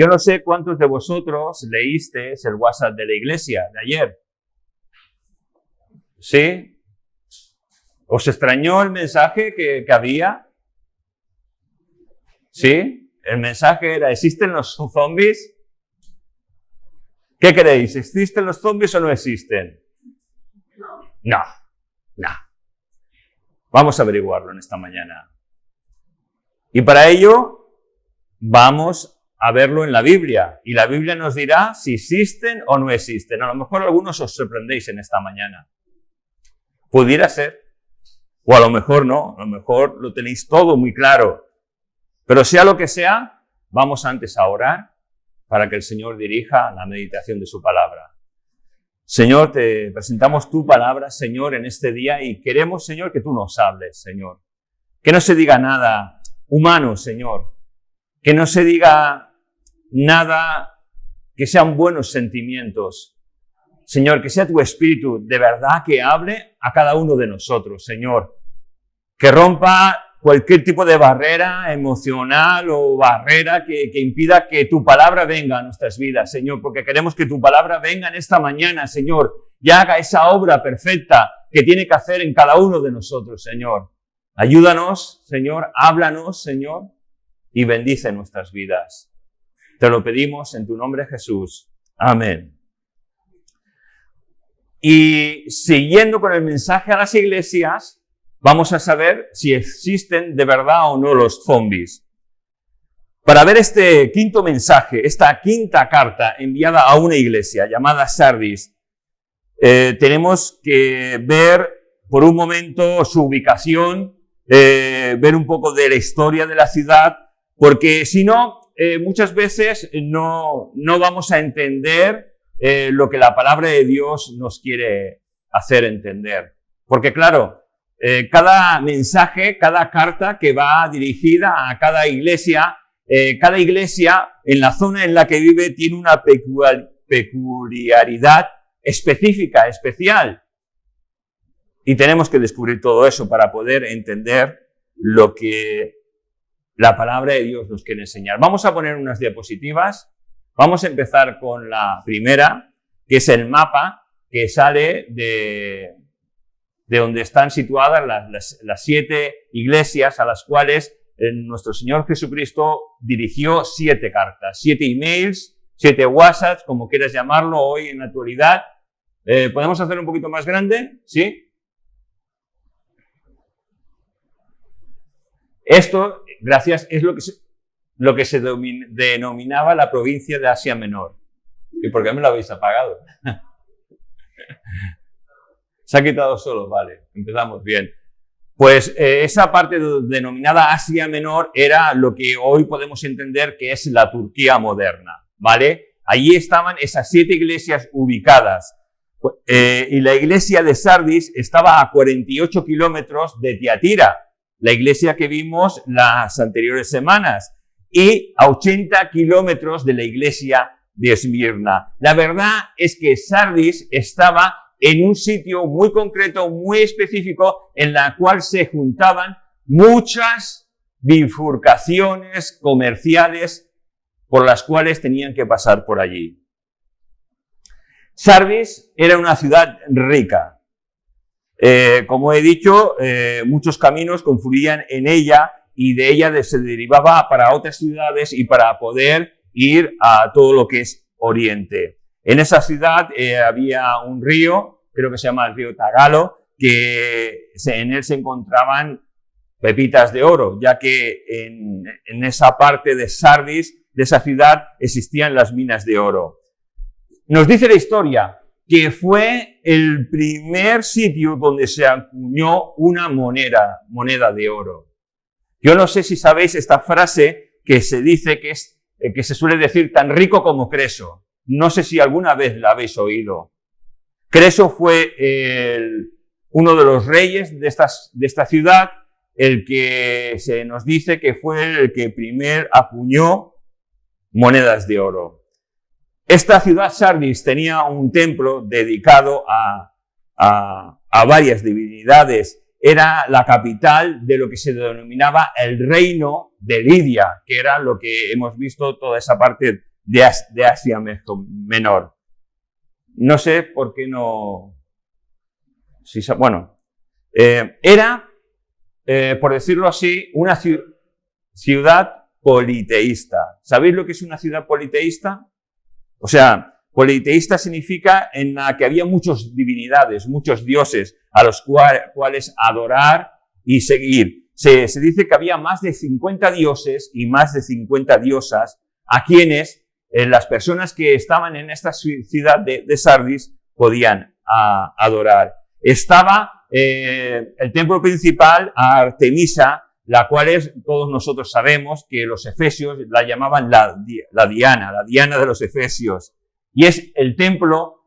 yo no sé cuántos de vosotros leísteis el WhatsApp de la iglesia de ayer. ¿Sí? ¿Os extrañó el mensaje que había? ¿Sí? El mensaje era, ¿existen los zombies? ¿Qué creéis? ¿Existen los zombies o no existen? No. Vamos a averiguarlo en esta mañana. Y para ello vamos a verlo en la Biblia. Y la Biblia nos dirá si existen o no existen. A lo mejor algunos os sorprendéis en esta mañana. Pudiera ser. O a lo mejor no. A lo mejor lo tenéis todo muy claro. Pero sea lo que sea, vamos antes a orar para que el Señor dirija la meditación de su palabra. Señor, te presentamos tu palabra, Señor, en este día y queremos, Señor, que tú nos hables, Señor. Que no se diga nada humano, Señor. Que no se diga nada que sean buenos sentimientos. Señor, que sea tu Espíritu de verdad que hable a cada uno de nosotros, Señor. Que rompa cualquier tipo de barrera emocional o barrera que impida que tu palabra venga a nuestras vidas, Señor, porque queremos que tu palabra venga en esta mañana, Señor, y haga esa obra perfecta que tiene que hacer en cada uno de nosotros, Señor. Ayúdanos, Señor, háblanos, Señor, y bendice nuestras vidas. Te lo pedimos en tu nombre, Jesús. Amén. Y siguiendo con el mensaje a las iglesias, vamos a saber si existen de verdad o no los zombies. Para ver este quinto mensaje, esta quinta carta enviada a una iglesia llamada Sardis, tenemos que ver por un momento su ubicación, ver un poco de la historia de la ciudad, porque si no, muchas veces no vamos a entender lo que la palabra de Dios nos quiere hacer entender. Porque claro, cada mensaje, cada carta que va dirigida a cada iglesia en la zona en la que vive tiene una peculiaridad específica, especial. Y tenemos que descubrir todo eso para poder entender lo que la palabra de Dios nos quiere enseñar. Vamos a poner unas diapositivas. Vamos a empezar con la primera, que es el mapa que sale de donde están situadas las 7 iglesias a las cuales nuestro Señor Jesucristo dirigió 7 cartas, 7 emails, 7 WhatsApps, como quieras llamarlo hoy en la actualidad. ¿Podemos hacer un poquito más grande? ¿Sí? Esto, gracias, es lo que se denominaba la provincia de Asia Menor. ¿Y por qué me lo habéis apagado? Se ha quitado solo, vale, empezamos bien. Pues esa parte denominada Asia Menor era lo que hoy podemos entender que es la Turquía moderna, ¿vale? Allí estaban esas 7 iglesias ubicadas. Y la iglesia de Sardis estaba a 48 kilómetros de Tiatira, la iglesia que vimos las anteriores semanas, y a 80 kilómetros de la iglesia de Esmirna. La verdad es que Sardis estaba en un sitio muy concreto, muy específico, en la cual se juntaban muchas bifurcaciones comerciales por las cuales tenían que pasar por allí. Sardis era una ciudad rica. Como he dicho, muchos caminos confluían en ella y de ella se derivaba para otras ciudades y para poder ir a todo lo que es Oriente. En esa ciudad había un río, creo que se llama el río Tagalo, que en él se encontraban pepitas de oro, ya que en esa parte de Sardis, de esa ciudad, existían las minas de oro. Nos dice la historia que fue el primer sitio donde se acuñó una moneda de oro. Yo no sé si sabéis esta frase que se dice que se suele decir tan rico como Creso. No sé si alguna vez la habéis oído. Creso fue uno de los reyes de esta ciudad, el que se nos dice que fue el que primero acuñó monedas de oro. Esta ciudad Sardis tenía un templo dedicado a varias divinidades. Era la capital de lo que se denominaba el reino de Lidia, que era lo que hemos visto toda esa parte de Asia Menor. No sé por qué no... Era, por decirlo así, una ciudad politeísta. ¿Sabéis lo que es una ciudad politeísta? O sea, politeísta significa en la que había muchas divinidades, muchos dioses a los cuales adorar y seguir. Se dice que había más de 50 dioses y más de 50 diosas a quienes las personas que estaban en esta ciudad de Sardis podían adorar. Estaba el templo principal a Artemisa, la cual todos nosotros sabemos que los efesios la llamaban la Diana de los efesios. Y es el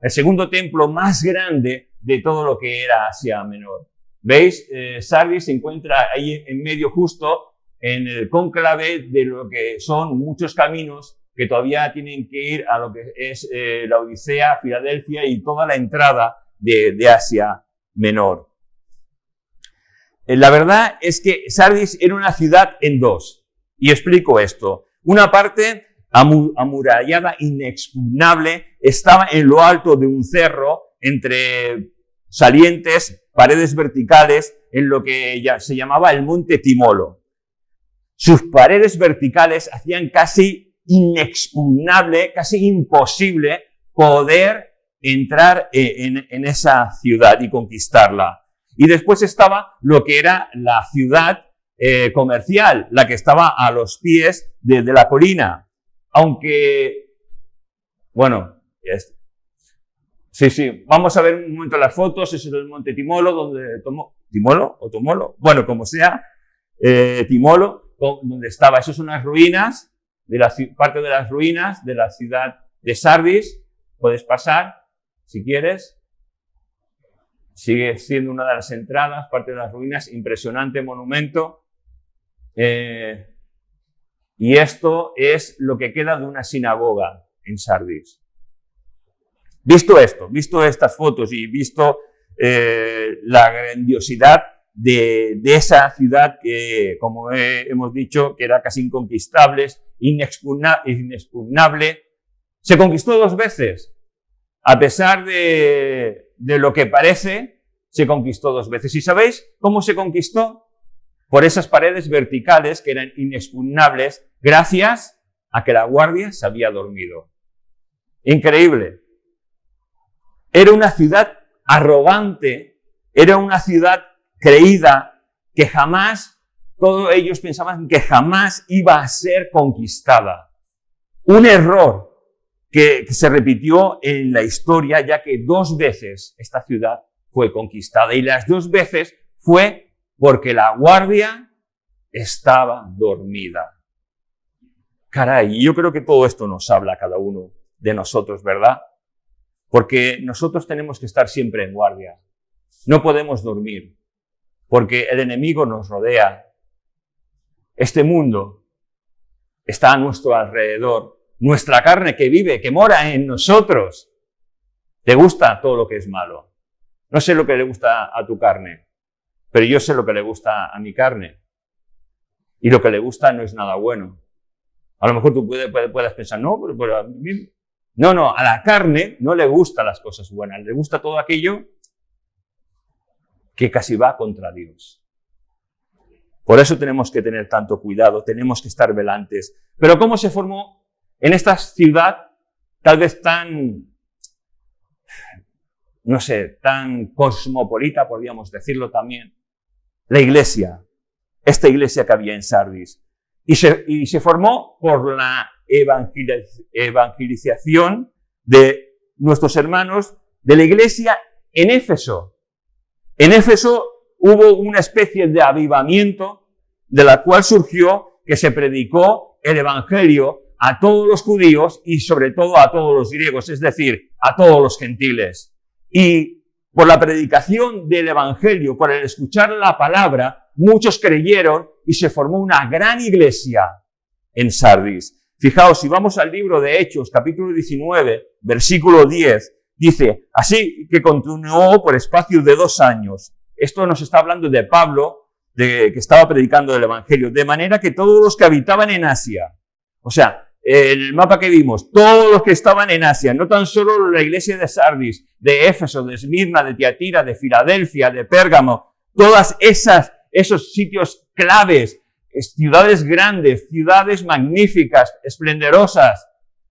segundo templo más grande de todo lo que era Asia Menor. ¿Veis? Sardis se encuentra ahí en medio, justo en el cónclave de lo que son muchos caminos que todavía tienen que ir a lo que es la Odisea, Filadelfia y toda la entrada de Asia Menor. La verdad es que Sardis era una ciudad en dos. Y explico esto. Una parte amurallada, inexpugnable, estaba en lo alto de un cerro, entre salientes, paredes verticales, en lo que ya se llamaba el Monte Timolo. Sus paredes verticales hacían casi inexpugnable, casi imposible poder entrar en esa ciudad y conquistarla. Y después estaba lo que era la ciudad comercial, la que estaba a los pies de la colina. Aunque, bueno, sí, vamos a ver un momento las fotos. Eso es el Monte Timolo, donde Tomolo, bueno, como sea, Timolo, donde estaba. Eso son unas ruinas, parte de las ruinas de la ciudad de Sardis. Puedes pasar, si quieres. Sigue siendo una de las entradas, parte de las ruinas, impresionante monumento. Y esto es lo que queda de una sinagoga en Sardis. Visto estas fotos y visto la grandiosidad de esa ciudad que, como hemos dicho, que era casi inconquistable, inexpugnable, se conquistó 2 veces. A pesar de lo que parece, se conquistó 2 veces. ¿Y sabéis cómo se conquistó? Por esas paredes verticales que eran inexpugnables, gracias a que la guardia se había dormido. Increíble. Era una ciudad arrogante, era una ciudad creída que jamás, todos ellos pensaban que jamás iba a ser conquistada. Un error que se repitió en la historia, ya que 2 veces esta ciudad fue conquistada, y las 2 veces fue porque la guardia estaba dormida. Caray, yo creo que todo esto nos habla a cada uno de nosotros, ¿verdad? Porque nosotros tenemos que estar siempre en guardia. No podemos dormir, porque el enemigo nos rodea. Este mundo está a nuestro alrededor. Nuestra carne que vive, que mora en nosotros, le gusta todo lo que es malo. No sé lo que le gusta a tu carne, pero yo sé lo que le gusta a mi carne. Y lo que le gusta no es nada bueno. A lo mejor tú puedes pensar, no, pero a mí... No, a la carne no le gustan las cosas buenas, le gusta todo aquello que casi va contra Dios. Por eso tenemos que tener tanto cuidado, tenemos que estar velantes. Pero ¿cómo se formó en esta ciudad tal vez tan, no sé, tan cosmopolita, podríamos decirlo también? La iglesia, esta iglesia que había en Sardis. Y se formó por la evangelización de nuestros hermanos de la iglesia en Éfeso. En Éfeso hubo una especie de avivamiento de la cual surgió que se predicó el evangelio a todos los judíos y sobre todo a todos los griegos, es decir, a todos los gentiles. Y por la predicación del evangelio, por el escuchar la palabra, muchos creyeron y se formó una gran iglesia en Sardis. Fijaos, si vamos al libro de Hechos, capítulo 19, versículo 10, dice, así que continuó por espacio de 2 años. Esto nos está hablando de Pablo, que estaba predicando el evangelio, de manera que todos los que habitaban en Asia, o sea, el mapa que vimos, todos los que estaban en Asia, no tan solo la iglesia de Sardis, de Éfeso, de Esmirna, de Tiatira, de Filadelfia, de Pérgamo, todas esos sitios claves, ciudades grandes, ciudades magníficas, esplendorosas,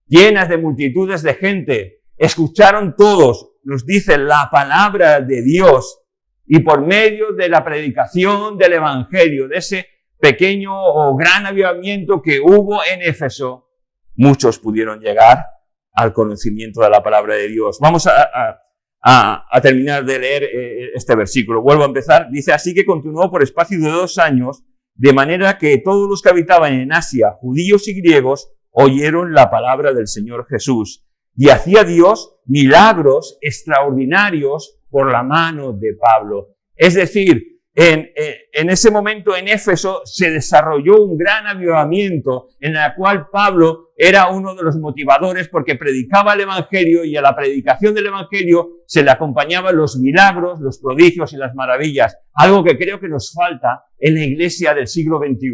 llenas de multitudes de gente, escucharon todos, nos dice la palabra de Dios, y por medio de la predicación del Evangelio, de ese pequeño o gran avivamiento que hubo en Éfeso, muchos pudieron llegar al conocimiento de la palabra de Dios. Vamos a terminar de leer este versículo. Vuelvo a empezar. Dice, así que continuó por espacio de 2 años, de manera que todos los que habitaban en Asia, judíos y griegos, oyeron la palabra del Señor Jesús. Y hacía Dios milagros extraordinarios por la mano de Pablo. Es decir, en ese momento en Éfeso se desarrolló un gran avivamiento en el cual Pablo era uno de los motivadores porque predicaba el Evangelio y a la predicación del Evangelio se le acompañaban los milagros, los prodigios y las maravillas. Algo que creo que nos falta en la iglesia del siglo XXI.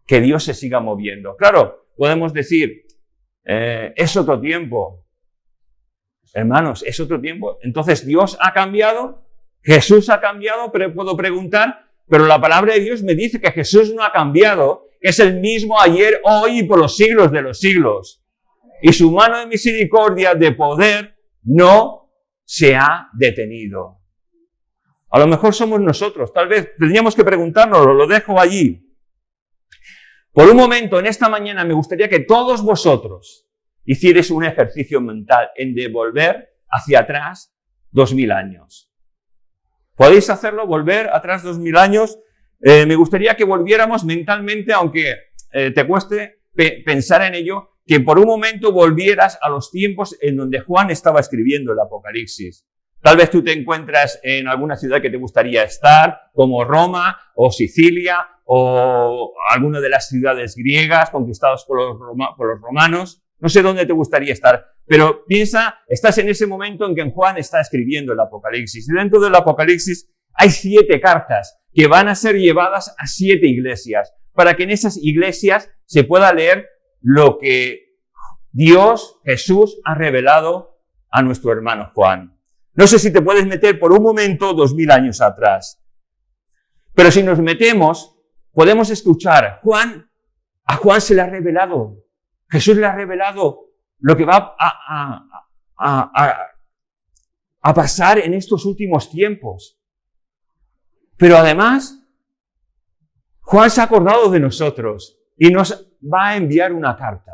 Que Dios se siga moviendo. Claro, podemos decir, es otro tiempo. Hermanos, es otro tiempo. Entonces Dios ha cambiado. Jesús ha cambiado, pero puedo preguntar, pero la palabra de Dios me dice que Jesús no ha cambiado, que es el mismo ayer, hoy y por los siglos de los siglos. Y su mano de misericordia, de poder, no se ha detenido. A lo mejor somos nosotros, tal vez tendríamos que preguntarnos, lo dejo allí. Por un momento, en esta mañana, me gustaría que todos vosotros hicierais un ejercicio mental en devolver hacia atrás 2000 años. ¿Podéis hacerlo? ¿Volver atrás 2000 años? Me gustaría que volviéramos mentalmente, aunque te cueste pensar en ello, que por un momento volvieras a los tiempos en donde Juan estaba escribiendo el Apocalipsis. Tal vez tú te encuentras en alguna ciudad que te gustaría estar, como Roma o Sicilia o alguna de las ciudades griegas conquistadas por los romanos. No sé dónde te gustaría estar, pero piensa, estás en ese momento en que Juan está escribiendo el Apocalipsis. Y dentro del Apocalipsis hay 7 cartas que van a ser llevadas a 7 iglesias, para que en esas iglesias se pueda leer lo que Dios, Jesús, ha revelado a nuestro hermano Juan. No sé si te puedes meter por un momento 2000 años atrás, pero si nos metemos, podemos escuchar, a Juan se le ha revelado. Jesús le ha revelado lo que va a pasar en estos últimos tiempos. Pero además, Juan se ha acordado de nosotros y nos va a enviar una carta.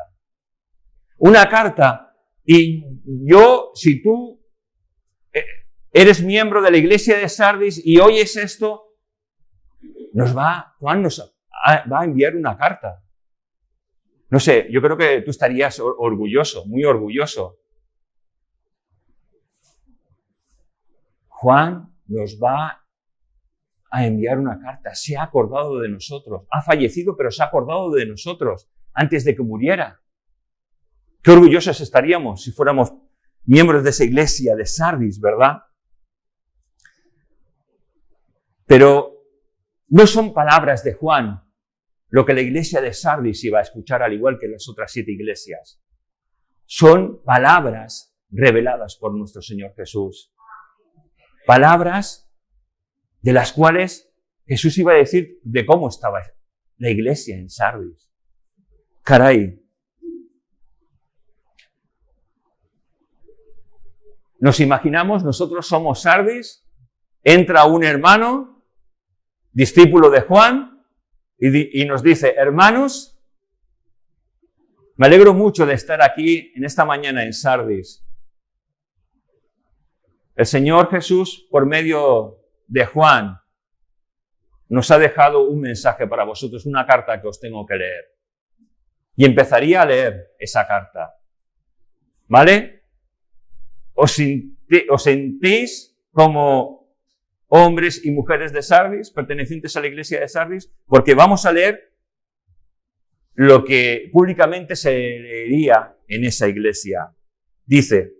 Una carta, y yo, si tú eres miembro de la iglesia de Sardis y oyes esto, Juan nos va a enviar una carta. No sé, yo creo que tú estarías orgulloso, muy orgulloso. Juan nos va a enviar una carta. Se ha acordado de nosotros. Ha fallecido, pero se ha acordado de nosotros antes de que muriera. Qué orgullosos estaríamos si fuéramos miembros de esa iglesia de Sardis, ¿verdad? Pero no son palabras de Juan lo que la iglesia de Sardis iba a escuchar, al igual que las otras 7 iglesias. Son palabras reveladas por nuestro Señor Jesús. Palabras de las cuales Jesús iba a decir de cómo estaba la iglesia en Sardis. Caray. Nos imaginamos, nosotros somos Sardis, entra un hermano, discípulo de Juan, y nos dice, hermanos, me alegro mucho de estar aquí en esta mañana en Sardis. El Señor Jesús, por medio de Juan, nos ha dejado un mensaje para vosotros, una carta que os tengo que leer. Y empezaría a leer esa carta. ¿Vale? ¿Os sentís como hombres y mujeres de Sardis, pertenecientes a la iglesia de Sardis? Porque vamos a leer lo que públicamente se leería en esa iglesia. Dice,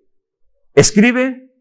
escribe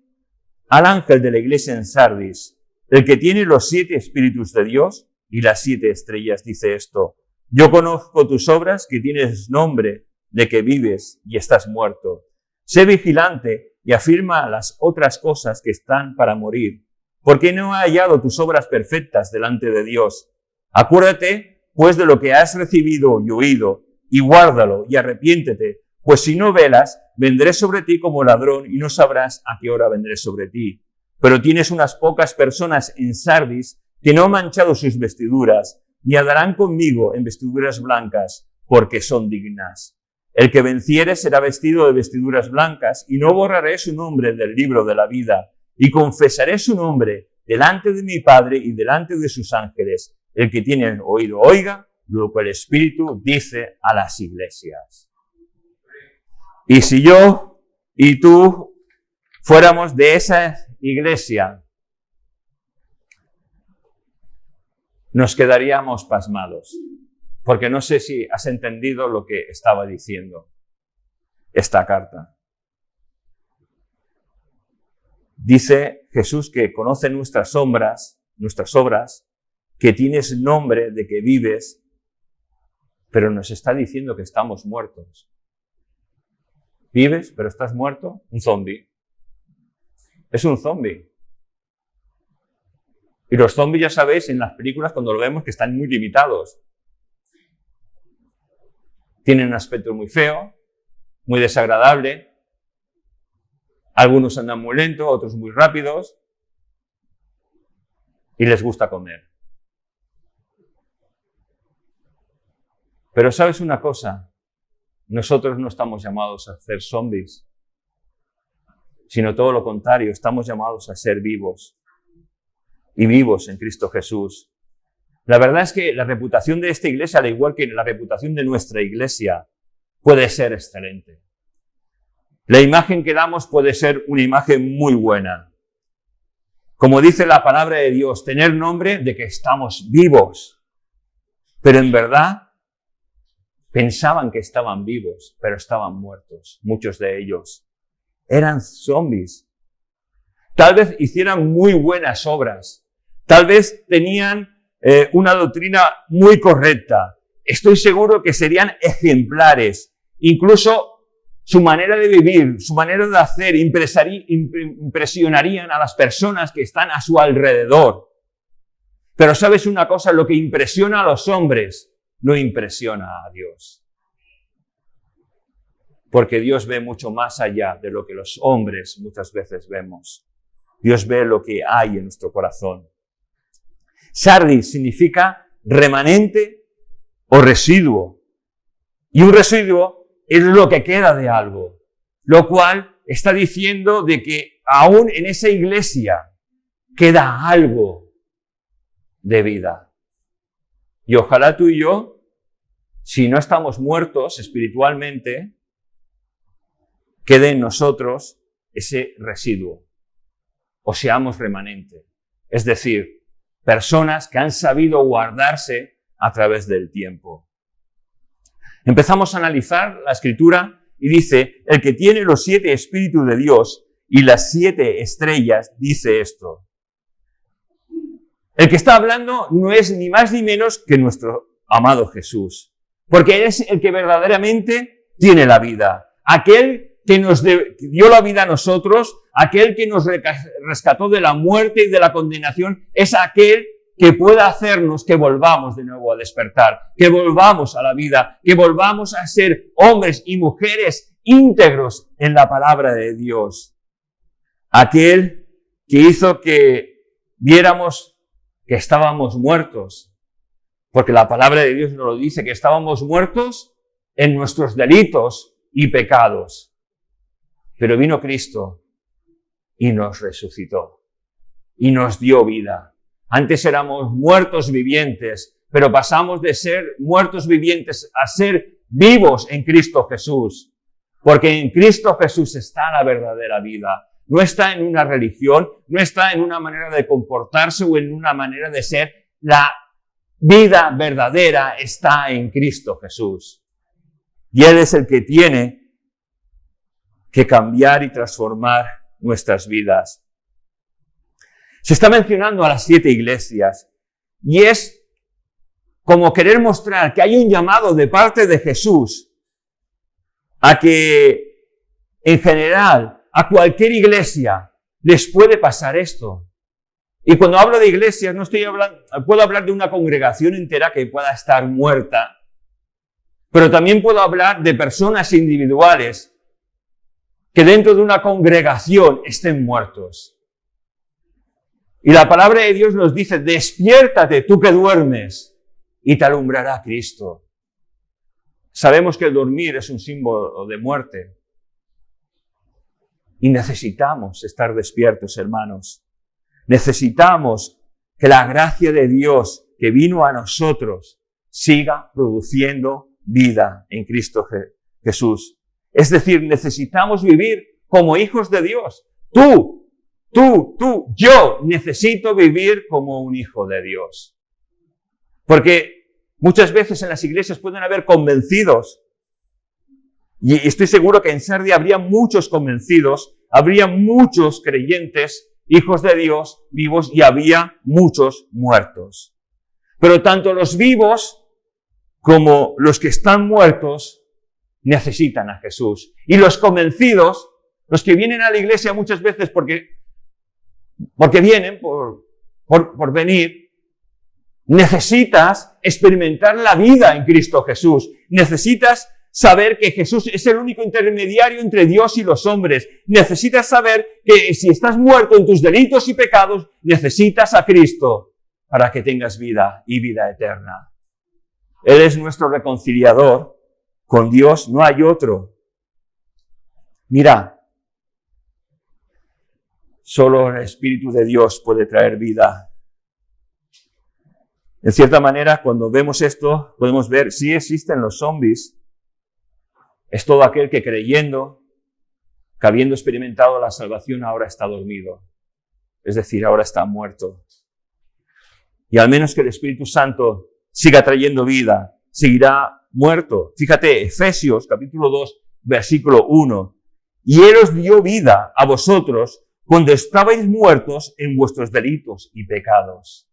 al ángel de la iglesia en Sardis, el que tiene los 7 espíritus de Dios y las 7 estrellas, dice esto: Yo conozco tus obras, que tienes nombre de que vives y estás muerto. Sé vigilante y afirma las otras cosas que están para morir, porque no he hallado tus obras perfectas delante de Dios. Acuérdate, pues, de lo que has recibido y oído, y guárdalo y arrepiéntete, pues si no velas, vendré sobre ti como ladrón y no sabrás a qué hora vendré sobre ti. Pero tienes unas pocas personas en Sardis que no han manchado sus vestiduras, y andarán conmigo en vestiduras blancas, porque son dignas. El que venciere será vestido de vestiduras blancas, y no borraré su nombre del libro de la vida, y confesaré su nombre delante de mi Padre y delante de sus ángeles. El que tiene oído oiga lo que el Espíritu dice a las iglesias. Y si yo y tú fuéramos de esa iglesia, nos quedaríamos pasmados, porque no sé si has entendido lo que estaba diciendo esta carta. Dice Jesús que conoce nuestras obras, que tienes nombre de que vives, pero nos está diciendo que estamos muertos. ¿Vives, pero estás muerto? Un zombi. Es un zombi. Y los zombies, ya sabéis, en las películas cuando lo vemos que están muy limitados. Tienen un aspecto muy feo, muy desagradable. Algunos andan muy lento, otros muy rápidos. Y les gusta comer. Pero ¿sabes una cosa? Nosotros no estamos llamados a ser zombies, sino todo lo contrario, estamos llamados a ser vivos. Y vivos en Cristo Jesús. La verdad es que la reputación de esta iglesia, al igual que la reputación de nuestra iglesia, puede ser excelente. La imagen que damos puede ser una imagen muy buena. Como dice la palabra de Dios, tener nombre de que estamos vivos. Pero en verdad, pensaban que estaban vivos, pero estaban muertos. Muchos de ellos eran zombies. Tal vez hicieran muy buenas obras. Tal vez tenían una doctrina muy correcta. Estoy seguro que serían ejemplares. Incluso su manera de vivir, su manera de hacer, impresionarían a las personas que están a su alrededor. Pero ¿sabes una cosa? Lo que impresiona a los hombres no impresiona a Dios. Porque Dios ve mucho más allá de lo que los hombres muchas veces vemos. Dios ve lo que hay en nuestro corazón. Sardis significa remanente o residuo. Y un residuo es lo que queda de algo. Lo cual está diciendo de que aún en esa iglesia queda algo de vida. Y ojalá tú y yo, si no estamos muertos espiritualmente, quede en nosotros ese residuo. O seamos remanente. Es decir, personas que han sabido guardarse a través del tiempo. Empezamos a analizar la Escritura y dice, el que tiene los 7 Espíritus de Dios y las 7 estrellas, dice esto. El que está hablando no es ni más ni menos que nuestro amado Jesús, porque Él es el que verdaderamente tiene la vida. Aquel que nos dio la vida a nosotros, aquel que nos rescató de la muerte y de la condenación, es aquel que pueda hacernos que volvamos de nuevo a despertar, que volvamos a la vida, que volvamos a ser hombres y mujeres íntegros en la palabra de Dios. Aquel que hizo que viéramos que estábamos muertos, porque la palabra de Dios nos lo dice, que estábamos muertos en nuestros delitos y pecados. Pero vino Cristo y nos resucitó y nos dio vida. Antes éramos muertos vivientes, pero pasamos de ser muertos vivientes a ser vivos en Cristo Jesús. Porque en Cristo Jesús está la verdadera vida. No está en una religión, no está en una manera de comportarse o en una manera de ser. La vida verdadera está en Cristo Jesús. Y Él es el que tiene que cambiar y transformar nuestras vidas. Se está mencionando a las 7 iglesias y es como querer mostrar que hay un llamado de parte de Jesús a que, en general, a cualquier iglesia les puede pasar esto. Y cuando hablo de iglesias, no estoy hablando, puedo hablar de una congregación entera que pueda estar muerta, pero también puedo hablar de personas individuales que dentro de una congregación estén muertos. Y la palabra de Dios nos dice, despiértate tú que duermes y te alumbrará Cristo. Sabemos que el dormir es un símbolo de muerte. Y necesitamos estar despiertos, hermanos. Necesitamos que la gracia de Dios que vino a nosotros siga produciendo vida en Cristo Jesús. Es decir, necesitamos vivir como hijos de Dios. Yo necesito vivir como un hijo de Dios. Porque muchas veces en las iglesias pueden haber convencidos, y estoy seguro que en Sardi habría muchos convencidos, habría muchos creyentes, hijos de Dios vivos, y había muchos muertos. Pero tanto los vivos como los que están muertos necesitan a Jesús. Y los convencidos, los que vienen a la iglesia muchas veces porque vienen por venir, necesitas experimentar la vida en Cristo Jesús. Necesitas saber que Jesús es el único intermediario entre Dios y los hombres. Necesitas saber que si estás muerto en tus delitos y pecados, necesitas a Cristo para que tengas vida y vida eterna. Él es nuestro reconciliador. Con Dios no hay otro. Mira, solo el Espíritu de Dios puede traer vida. En cierta manera, cuando vemos esto, podemos ver si existen los zombies. Es todo aquel que creyendo, que habiendo experimentado la salvación, ahora está dormido. Es decir, ahora está muerto. Y al menos que el Espíritu Santo siga trayendo vida, seguirá muerto. Fíjate, Efesios capítulo 2, versículo 1. Y Él os dio vida a vosotros cuando estabais muertos en vuestros delitos y pecados.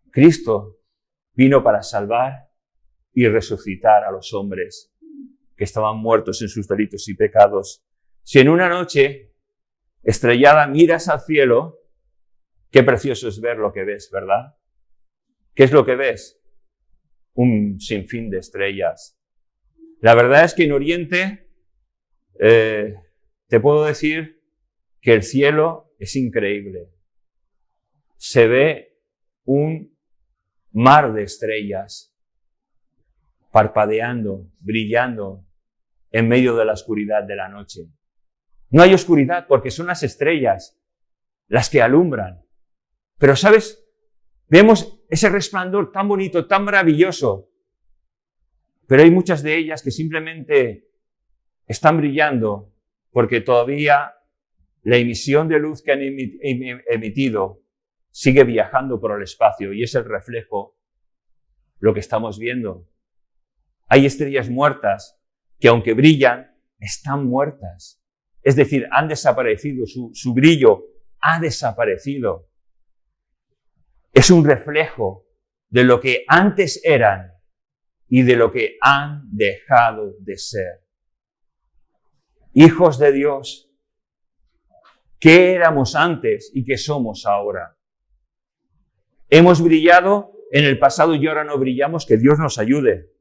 Cristo vino para salvar y resucitar a los hombres que estaban muertos en sus delitos y pecados. Si en una noche estrellada miras al cielo, qué precioso es ver lo que ves, ¿verdad? ¿Qué es lo que ves? Un sinfín de estrellas. La verdad es que en Oriente te puedo decir que el cielo es increíble. Se ve un mar de estrellas parpadeando, brillando en medio de la oscuridad de la noche. No hay oscuridad porque son las estrellas las que alumbran. Pero, ¿sabes? Vemos ese resplandor tan bonito, tan maravilloso. Pero hay muchas de ellas que simplemente están brillando porque todavía la emisión de luz que han emitido sigue viajando por el espacio y es el reflejo lo que estamos viendo. Hay estrellas muertas que aunque brillan, están muertas. Es decir, han desaparecido, su brillo ha desaparecido. Es un reflejo de lo que antes eran y de lo que han dejado de ser. Hijos de Dios, ¿qué éramos antes y qué somos ahora? Hemos brillado en el pasado y ahora no brillamos. Que Dios nos ayude.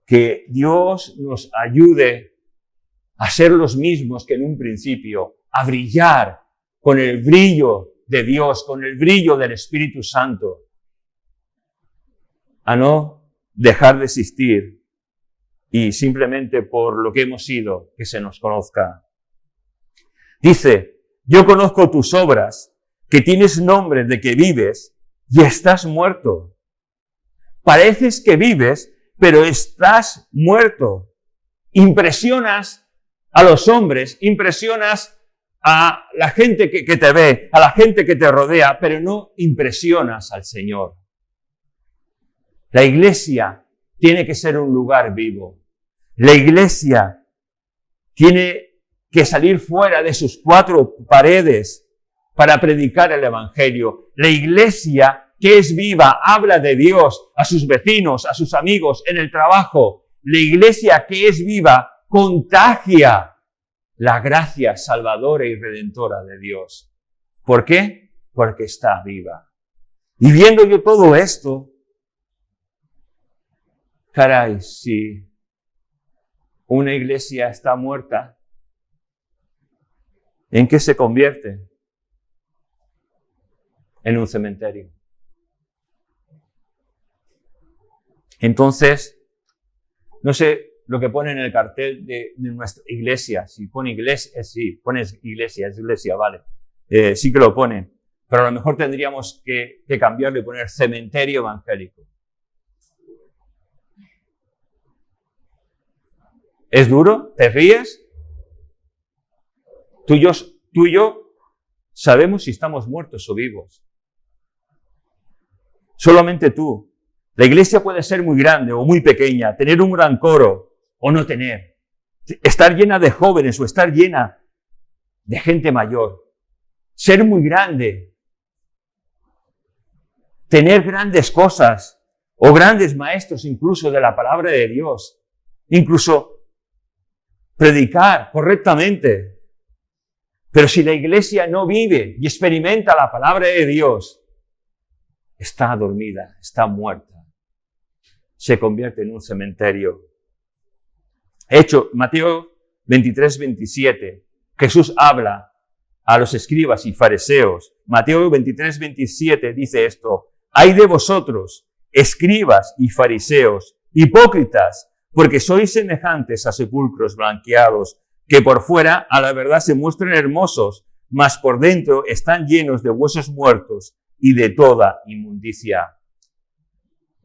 Que Dios nos ayude a ser los mismos que en un principio, a brillar con el brillo de Dios, con el brillo del Espíritu Santo, a no dejar de existir y simplemente por lo que hemos sido, que se nos conozca. Dice, yo conozco tus obras, que tienes nombre de que vives y estás muerto. Pareces que vives, pero estás muerto. Impresionas a los hombres, impresionas a la gente que te ve, a la gente que te rodea, pero no impresionas al Señor. La iglesia tiene que ser un lugar vivo. La iglesia tiene que salir fuera de sus cuatro paredes para predicar el Evangelio. La iglesia que es viva, habla de Dios a sus vecinos, a sus amigos, en el trabajo. La iglesia que es viva contagia la gracia salvadora y redentora de Dios. ¿Por qué? Porque está viva. Y viendo yo todo esto, caray, si una iglesia está muerta, ¿en qué se convierte? En un cementerio. Entonces, no sé lo que pone en el cartel de nuestra iglesia. Si pone iglesia, sí, pones iglesia, es iglesia, vale. Sí que lo pone. Pero a lo mejor tendríamos que cambiarlo y poner cementerio evangélico. ¿Es duro? ¿Te ríes? Tú y yo sabemos si estamos muertos o vivos. Solamente tú. La iglesia puede ser muy grande o muy pequeña, tener un gran coro o no tener. Estar llena de jóvenes o estar llena de gente mayor. Ser muy grande. Tener grandes cosas o grandes maestros incluso de la palabra de Dios. Incluso predicar correctamente. Pero si la iglesia no vive y experimenta la palabra de Dios, está dormida, está muerta. Se convierte en un cementerio. Mateo 23, 27. Jesús habla a los escribas y fariseos. Mateo 23, 27 dice esto. Ay de vosotros, escribas y fariseos, hipócritas, porque sois semejantes a sepulcros blanqueados, que por fuera a la verdad se muestran hermosos, mas por dentro están llenos de huesos muertos y de toda inmundicia.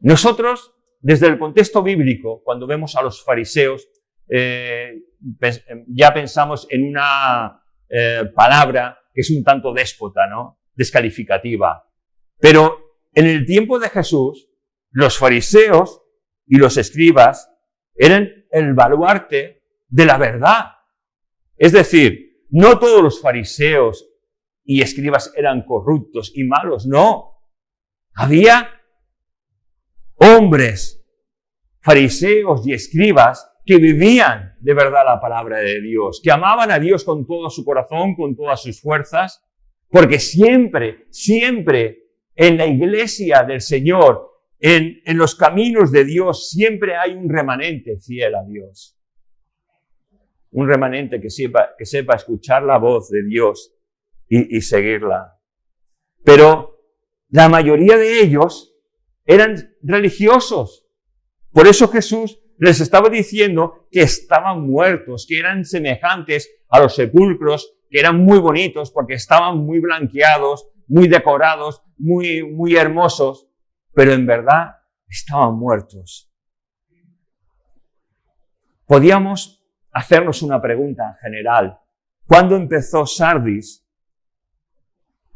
Nosotros, desde el contexto bíblico, cuando vemos a los fariseos, ya pensamos en una palabra que es un tanto déspota, ¿no? Descalificativa. Pero en el tiempo de Jesús, los fariseos y los escribas eran el baluarte de la verdad. Es decir, no todos los fariseos y escribas eran corruptos y malos, no. Había hombres, fariseos y escribas que vivían de verdad la palabra de Dios, que amaban a Dios con todo su corazón, con todas sus fuerzas, porque siempre en la iglesia del Señor, en los caminos de Dios, siempre hay un remanente fiel a Dios. Un remanente que sepa escuchar la voz de Dios y seguirla. Pero la mayoría de ellos eran religiosos. Por eso Jesús les estaba diciendo que estaban muertos, que eran semejantes a los sepulcros, que eran muy bonitos porque estaban muy blanqueados, muy decorados, muy hermosos, pero en verdad estaban muertos. Podíamos hacernos una pregunta en general. ¿Cuándo empezó Sardis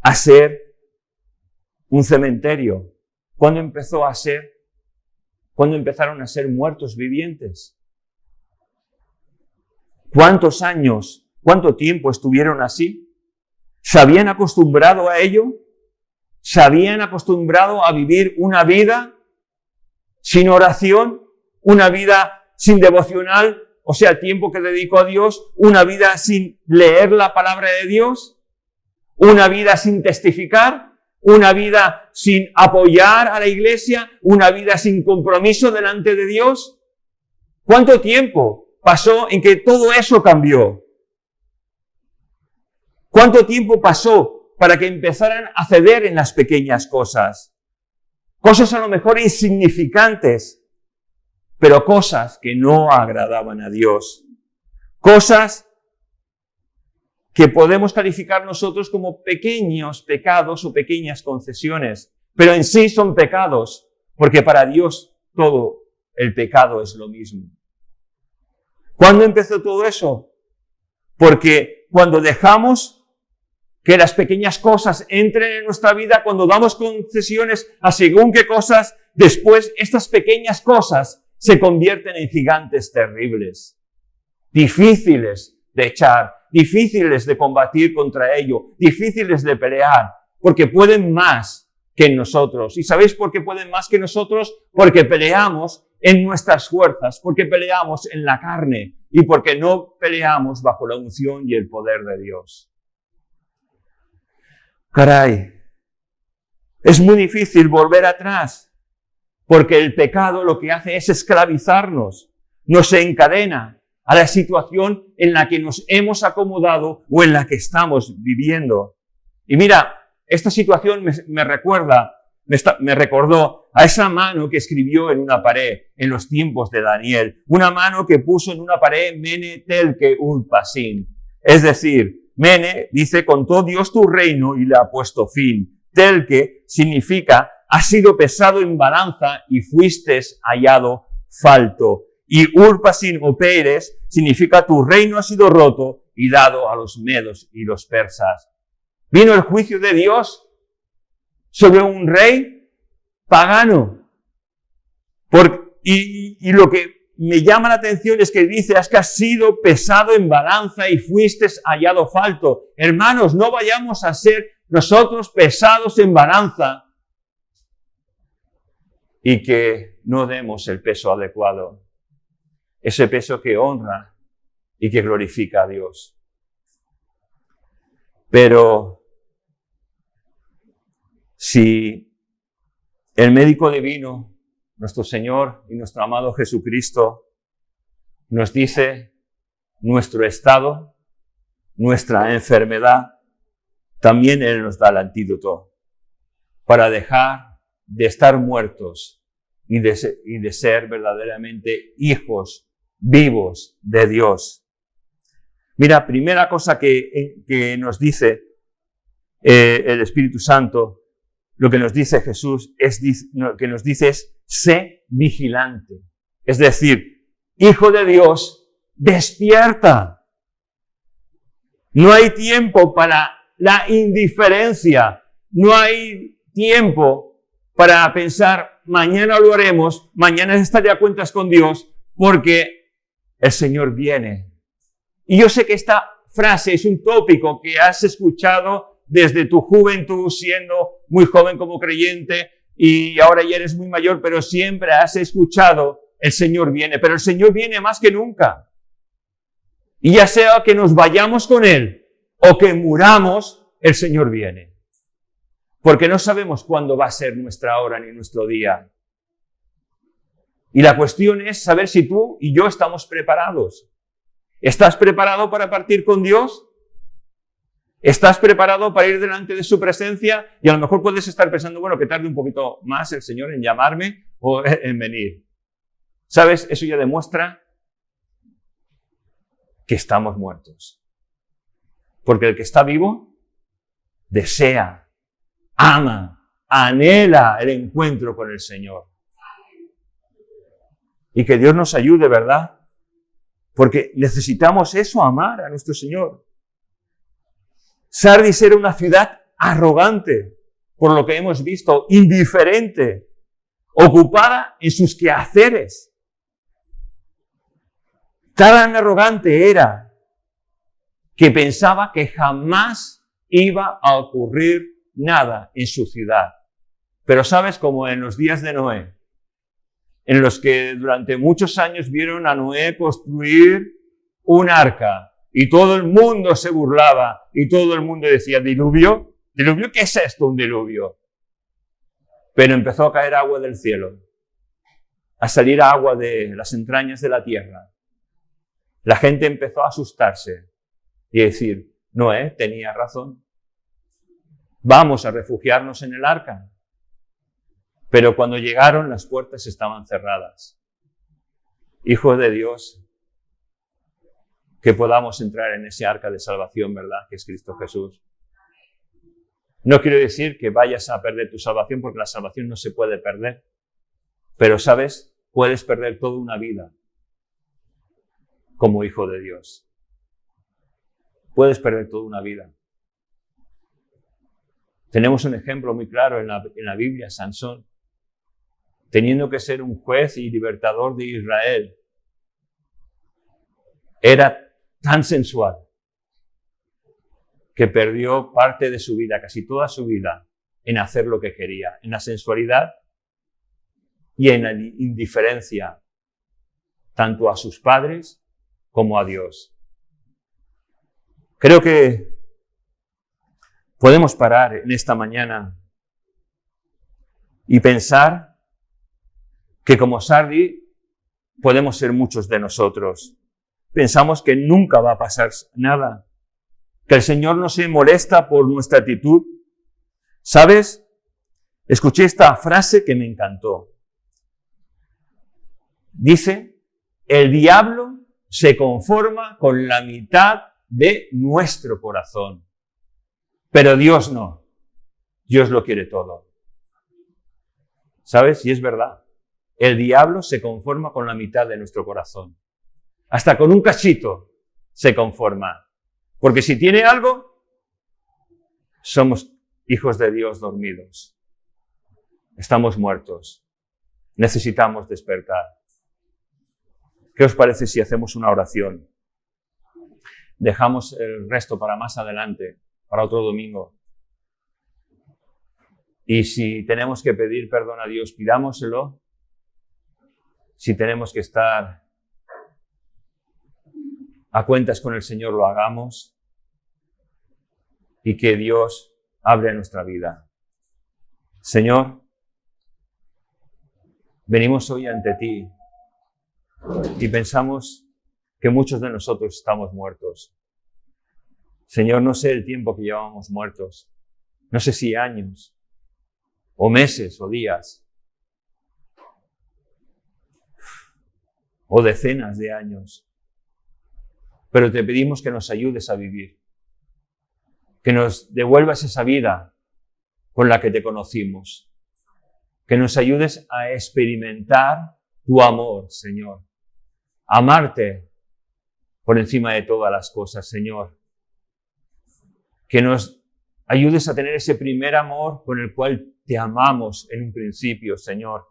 a ser un cementerio? ¿Cuándo empezaron a ser muertos vivientes? ¿Cuántos años, cuánto tiempo estuvieron así? ¿Se habían acostumbrado a ello? ¿Se habían acostumbrado a vivir una vida sin oración? ¿Una vida sin devocional? O sea, el tiempo que dedico a Dios, una vida sin leer la palabra de Dios, una vida sin testificar, una vida sin apoyar a la iglesia, una vida sin compromiso delante de Dios. ¿Cuánto tiempo pasó en que todo eso cambió? ¿Cuánto tiempo pasó para que empezaran a ceder en las pequeñas cosas? Cosas a lo mejor insignificantes, pero cosas que no agradaban a Dios. Cosas que podemos calificar nosotros como pequeños pecados o pequeñas concesiones, pero en sí son pecados, porque para Dios todo el pecado es lo mismo. ¿Cuándo empezó todo eso? Porque cuando dejamos que las pequeñas cosas entren en nuestra vida, cuando damos concesiones a según qué cosas, después estas pequeñas cosas se convierten en gigantes terribles, difíciles de echar, difíciles de combatir contra ello, difíciles de pelear, porque pueden más que en nosotros. ¿Y sabéis por qué pueden más que nosotros? Porque peleamos en nuestras fuerzas, porque peleamos en la carne y porque no peleamos bajo la unción y el poder de Dios. Caray, es muy difícil volver atrás, porque el pecado lo que hace es esclavizarnos, nos encadena a la situación en la que nos hemos acomodado o en la que estamos viviendo. Y mira, esta situación me recordó a esa mano que escribió en una pared en los tiempos de Daniel, una mano que puso en una pared Mene Telke Ulpasin. Es decir, Mene dice, contó Dios tu reino y le ha puesto fin. Telke significa, has sido pesado en balanza y fuiste hallado falto. Y Urpasin o Peres significa, tu reino ha sido roto y dado a los medos y los persas. Vino el juicio de Dios sobre un rey pagano. Y lo que me llama la atención es que dice, has que has sido pesado en balanza y fuiste hallado falto. Hermanos, no vayamos a ser nosotros pesados en balanza y que no demos el peso adecuado. Ese peso que honra y que glorifica a Dios. Pero si el médico divino, nuestro Señor y nuestro amado Jesucristo, nos dice nuestro estado, nuestra enfermedad, también Él nos da el antídoto para dejar de estar muertos y de ser verdaderamente hijos vivos de Dios. Mira, primera cosa que nos dice el Espíritu Santo, lo que nos dice Jesús, que nos dice es, sé vigilante. Es decir, hijo de Dios, despierta. No hay tiempo para la indiferencia. No hay tiempo para pensar, mañana lo haremos, mañana estaré a cuentas con Dios, porque el Señor viene. Y yo sé que esta frase es un tópico que has escuchado desde tu juventud, siendo muy joven como creyente, y ahora ya eres muy mayor, pero siempre has escuchado, el Señor viene. Pero el Señor viene más que nunca. Y ya sea que nos vayamos con Él o que muramos, el Señor viene. Porque no sabemos cuándo va a ser nuestra hora ni nuestro día. Y la cuestión es saber si tú y yo estamos preparados. ¿Estás preparado para partir con Dios? ¿Estás preparado para ir delante de su presencia? Y a lo mejor puedes estar pensando, bueno, que tarde un poquito más el Señor en llamarme o en venir. ¿Sabes? Eso ya demuestra que estamos muertos. Porque el que está vivo desea, ama, anhela el encuentro con el Señor. Y que Dios nos ayude, ¿verdad? Porque necesitamos eso, amar a nuestro Señor. Sardis era una ciudad arrogante, por lo que hemos visto, indiferente, ocupada en sus quehaceres. Tan arrogante era que pensaba que jamás iba a ocurrir nada en su ciudad. Pero sabes, como en los días de Noé, en los que durante muchos años vieron a Noé construir un arca, y todo el mundo se burlaba, y todo el mundo decía, ¿diluvio? ¿Diluvio? ¿Qué es esto, un diluvio? Pero empezó a caer agua del cielo, a salir agua de las entrañas de la tierra. La gente empezó a asustarse y a decir, Noé tenía razón. Vamos a refugiarnos en el arca. Pero cuando llegaron, las puertas estaban cerradas. Hijo de Dios, que podamos entrar en ese arca de salvación, ¿verdad? Que es Cristo Jesús. No quiero decir que vayas a perder tu salvación, porque la salvación no se puede perder. Pero, ¿sabes? Puedes perder toda una vida como hijo de Dios. Puedes perder toda una vida. Tenemos un ejemplo muy claro en la Biblia, Sansón, teniendo que ser un juez y libertador de Israel. Era tan sensual que perdió parte de su vida, casi toda su vida, en hacer lo que quería, en la sensualidad y en la indiferencia, tanto a sus padres como a Dios. Creo que podemos parar en esta mañana y pensar que como Sardi podemos ser muchos de nosotros. Pensamos que nunca va a pasar nada, que el Señor no se molesta por nuestra actitud. ¿Sabes? Escuché esta frase que me encantó. Dice, el diablo se conforma con la mitad de nuestro corazón, pero Dios no. Dios lo quiere todo. ¿Sabes? Y es verdad. El diablo se conforma con la mitad de nuestro corazón. Hasta con un cachito se conforma. Porque si tiene algo, somos hijos de Dios dormidos. Estamos muertos. Necesitamos despertar. ¿Qué os parece si hacemos una oración? Dejamos el resto para más adelante, para otro domingo. Y si tenemos que pedir perdón a Dios, pidámoselo. Si tenemos que estar a cuentas con el Señor, lo hagamos. Y que Dios hable nuestra vida. Señor, venimos hoy ante ti y pensamos que muchos de nosotros estamos muertos. Señor, no sé el tiempo que llevamos muertos. No sé si años, o meses, o días, o decenas de años. Pero te pedimos que nos ayudes a vivir, que nos devuelvas esa vida con la que te conocimos, que nos ayudes a experimentar tu amor, Señor. Amarte por encima de todas las cosas, Señor. Que nos ayudes a tener ese primer amor con el cual te amamos en un principio, Señor.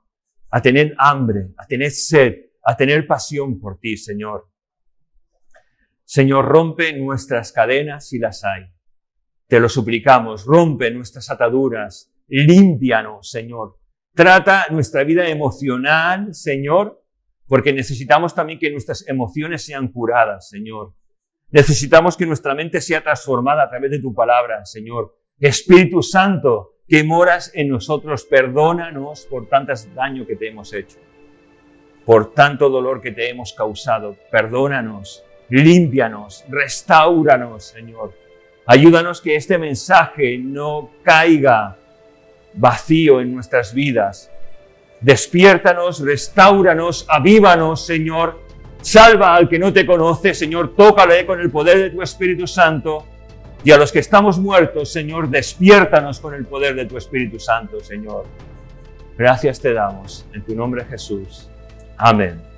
A tener hambre, a tener sed, a tener pasión por ti, Señor. Señor, rompe nuestras cadenas si las hay. Te lo suplicamos, rompe nuestras ataduras, límpianos, Señor. Trata nuestra vida emocional, Señor, porque necesitamos también que nuestras emociones sean curadas, Señor. Necesitamos que nuestra mente sea transformada a través de tu palabra, Señor. Espíritu Santo, que moras en nosotros, perdónanos por tanto daño que te hemos hecho, por tanto dolor que te hemos causado. Perdónanos, límpianos, restáuranos, Señor. Ayúdanos que este mensaje no caiga vacío en nuestras vidas. Despiértanos, restáuranos, avívanos, Señor. Salva al que no te conoce, Señor. Tócale con el poder de tu Espíritu Santo. Y a los que estamos muertos, Señor, despiértanos con el poder de tu Espíritu Santo, Señor. Gracias te damos. En tu nombre, Jesús. Amén.